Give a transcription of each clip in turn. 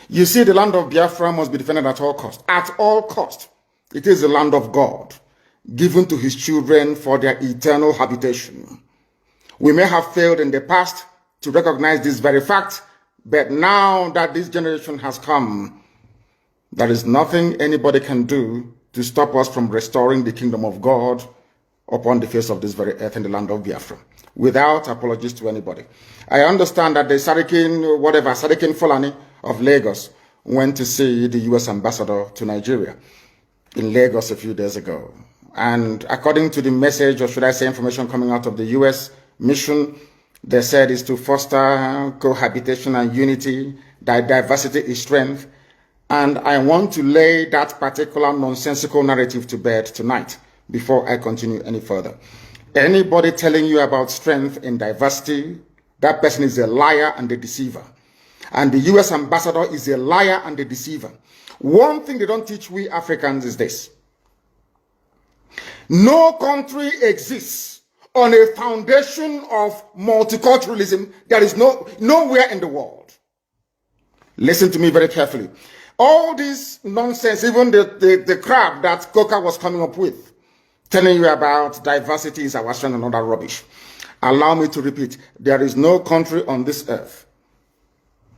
You see, the land of Biafra must be defended at all cost. At all cost. It is the land of God, given to his children for their eternal habitation. We may have failed in the past to recognize this very fact, but now that this generation has come, there is nothing anybody can do to stop us from restoring the kingdom of God upon the face of this very earth in the land of Biafra, without apologies to anybody. I understand that the Sarikin Fulani of Lagos went to see the U.S. ambassador to Nigeria in Lagos a few days ago. And according to the message, or should I say information coming out of the U.S. mission, they said is to foster cohabitation and unity, that diversity is strength. And I want to lay that particular nonsensical narrative to bed tonight before I continue any further. Anybody telling you about strength in diversity, that person is a liar and a deceiver. And the U.S. ambassador is a liar and a deceiver. One thing they don't teach we Africans is this. No country exists on a foundation of multiculturalism. There is nowhere in the world. Listen to me very carefully. All this nonsense, even the crap that Coca was coming up with, telling you about diversity is our strength and all that rubbish. Allow me to repeat, there is no country on this earth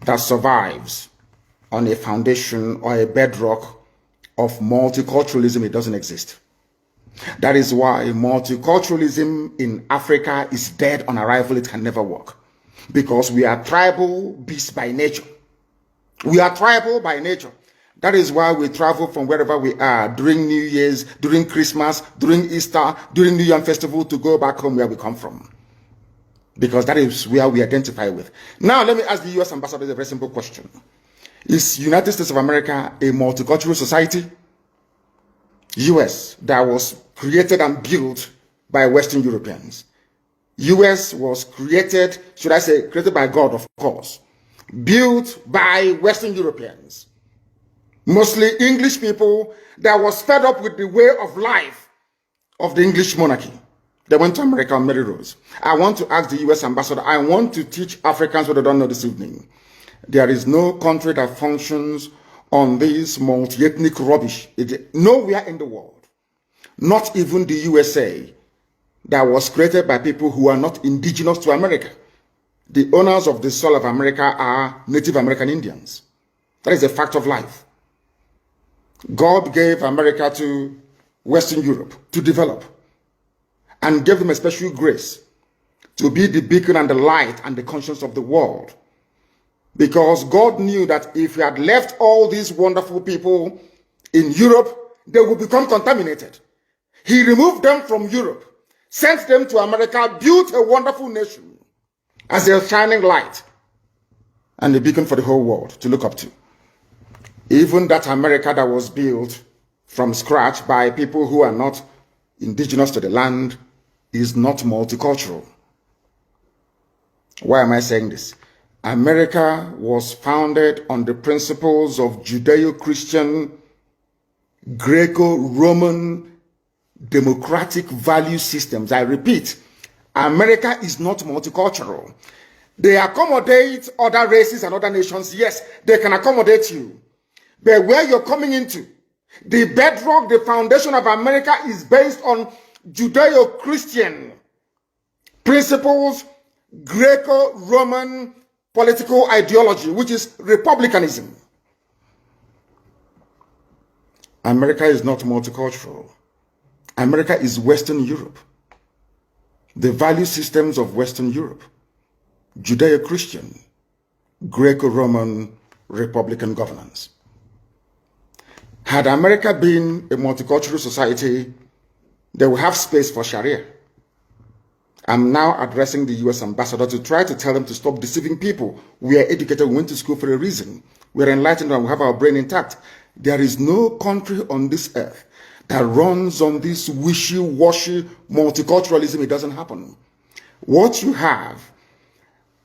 that survives on a foundation or a bedrock of multiculturalism. It doesn't exist. That is why multiculturalism in Africa is dead on arrival. It can never work. Because we are tribal beasts by nature. We are tribal by nature. That is why we travel from wherever we are during New Year's, during Christmas, during Easter, during New Year Festival to go back home where we come from. Because that is where we identify with. Now, let me ask the U.S. ambassador a very simple question. Is United States of America a multicultural society? U.S. that was created and built by Western Europeans. U.S. was created, should I say, created by God, of course. Built by Western Europeans. Mostly English people that was fed up with the way of life of the English monarchy. They went to America on Mary Rose. I want to ask the U.S. ambassador, I want to teach Africans what they don't know this evening. There is no country that functions on this multi-ethnic rubbish. Nowhere in the world. Not even the USA, that was created by people who are not indigenous to America. The owners of the soil of America are Native American Indians. That is a fact of life. God gave America to Western Europe to develop and gave them a special grace to be the beacon and the light and the conscience of the world. Because God knew that if he had left all these wonderful people in Europe, they would become contaminated. He removed them from Europe, sent them to America, built a wonderful nation as a shining light and a beacon for the whole world to look up to. Even that America that was built from scratch by people who are not indigenous to the land is not multicultural. Why am I saying this? America was founded on the principles of Judeo-Christian, Greco-Roman, democratic value systems. I repeat, America is not multicultural. They accommodate other races and other nations. Yes, they can accommodate you. But where you're coming into, the bedrock, the foundation of America is based on Judeo-Christian principles, Greco-Roman political ideology, which is republicanism. America is not multicultural. America is Western Europe. The value systems of Western Europe, Judeo-Christian, Greco-Roman, Republican governance. Had America been a multicultural society, they would have space for Sharia. I'm now addressing the U.S. ambassador to try to tell them to stop deceiving people. We are educated, we went to school for a reason. We're enlightened and we have our brain intact. There is no country on this earth that runs on this wishy-washy multiculturalism. It doesn't happen. What you have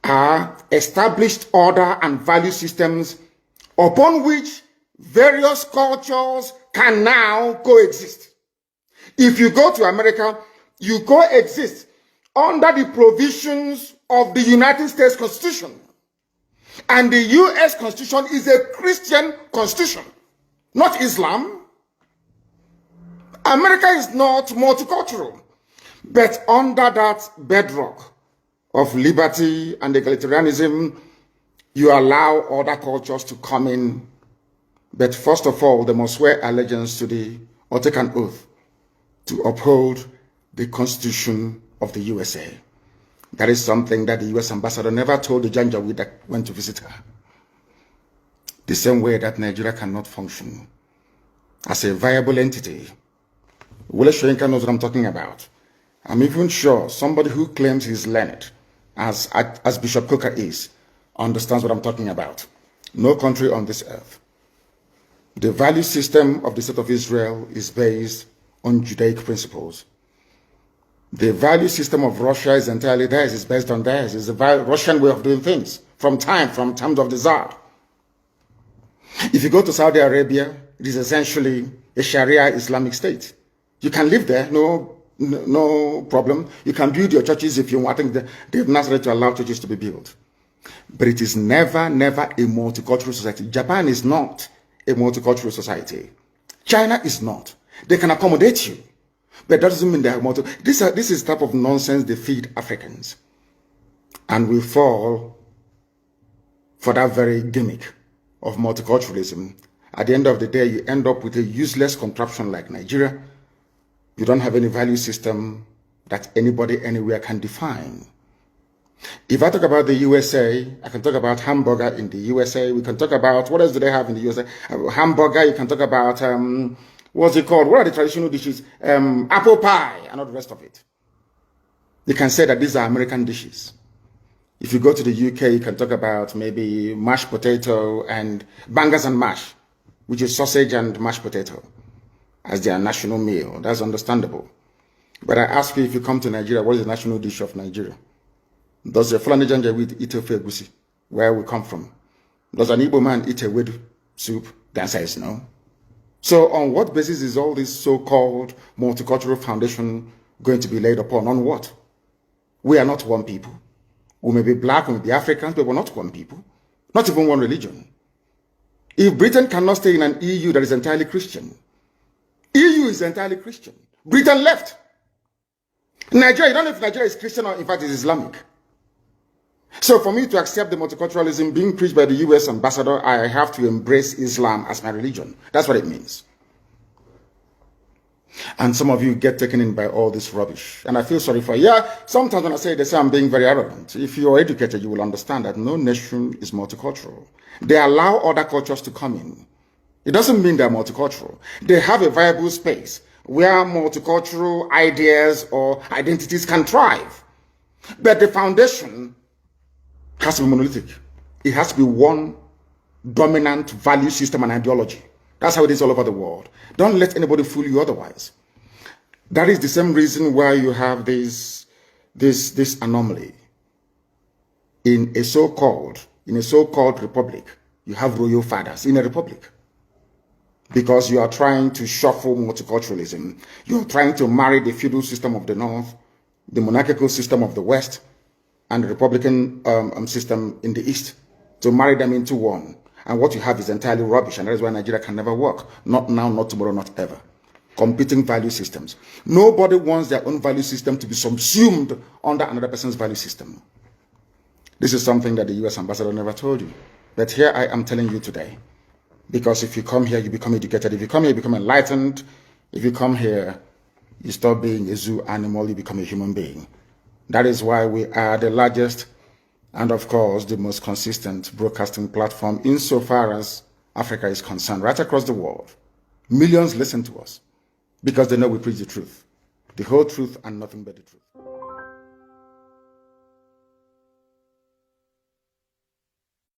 are established order and value systems upon which various cultures can now coexist. If you go to America, you coexist under the provisions of the United States Constitution. And the US Constitution is a Christian constitution, not Islam. America is not multicultural, but under that bedrock of liberty and egalitarianism, you allow other cultures to come in. But first of all, they must swear allegiance to or take an oath to uphold the Constitution of the USA. That is something that the US ambassador never told the Janjaweed that went to visit her. The same way that Nigeria cannot function as a viable entity. Wole Soyinka knows what I'm talking about. I'm even sure somebody who claims he's learned, as Bishop Coker is, understands what I'm talking about. No country on this earth. The value system of the state of Israel is based on Judaic principles. The value system of Russia is entirely theirs, it's based on theirs. It's the Russian way of doing things from times of the Tsar. If you go to Saudi Arabia, it is essentially a Sharia Islamic state. You can live there, no problem. You can build your churches if you want. I think they've not started to allow churches to be built. But it is never a multicultural society. Japan is not a multicultural society. China is not. They can accommodate you, but that doesn't mean they are this is the type of nonsense they feed Africans. And we fall for that very gimmick of multiculturalism. At the end of the day, you end up with a useless contraption like Nigeria. You don't have any value system that anybody anywhere can define. If I talk about the USA, I can talk about hamburger in the USA. We can talk about, what else do they have in the USA? Hamburger, you can talk about, what's it called? What are the traditional dishes? Apple pie and all the rest of it. You can say that these are American dishes. If you go to the UK, you can talk about maybe mashed potato and bangers and mash, which is sausage and mashed potato as their national meal. That's understandable. But I ask you, if you come to Nigeria, what is the national dish of Nigeria? Does a Fulani Janjaweed eat ofe egusi, where we come from? Does an Igbo man eat a wedu soup? The answer is no. So on what basis is all this so-called multicultural foundation going to be laid upon? On what? We are not one people. We may be black, we may be Africans, but we're not one people. Not even one religion. If Britain cannot stay in an EU that is entirely Christian, EU is entirely Christian. Britain left. Nigeria, you don't know if Nigeria is Christian or in fact is Islamic. So for me to accept the multiculturalism being preached by the US ambassador, I have to embrace Islam as my religion. That's what it means. And some of you get taken in by all this rubbish. And I feel sorry for you. Yeah, sometimes when I say this, I'm being very arrogant. If you are educated, you will understand that no nation is multicultural. They allow other cultures to come in. It doesn't mean they're multicultural. They have a viable space where multicultural ideas or identities can thrive. But the foundation has to be monolithic. It has to be one dominant value system and ideology. That's how it is all over the world. Don't let anybody fool you otherwise. That is the same reason why you have this anomaly. In a so-called republic, you have royal fathers in a republic. Because you are trying to shuffle multiculturalism. You are trying to marry the feudal system of the North, the monarchical system of the West, and the Republican system in the East, to marry them into one. And what you have is entirely rubbish, and that is why Nigeria can never work. Not now, not tomorrow, not ever. Competing value systems. Nobody wants their own value system to be subsumed under another person's value system. This is something that the US ambassador never told you. But here I am telling you today. Because if you come here, you become educated. If you come here, you become enlightened. If you come here, you stop being a zoo animal, you become a human being. That is why we are the largest and, of course, the most consistent broadcasting platform insofar as Africa is concerned, right across the world. Millions listen to us because they know we preach the truth, the whole truth and nothing but the truth.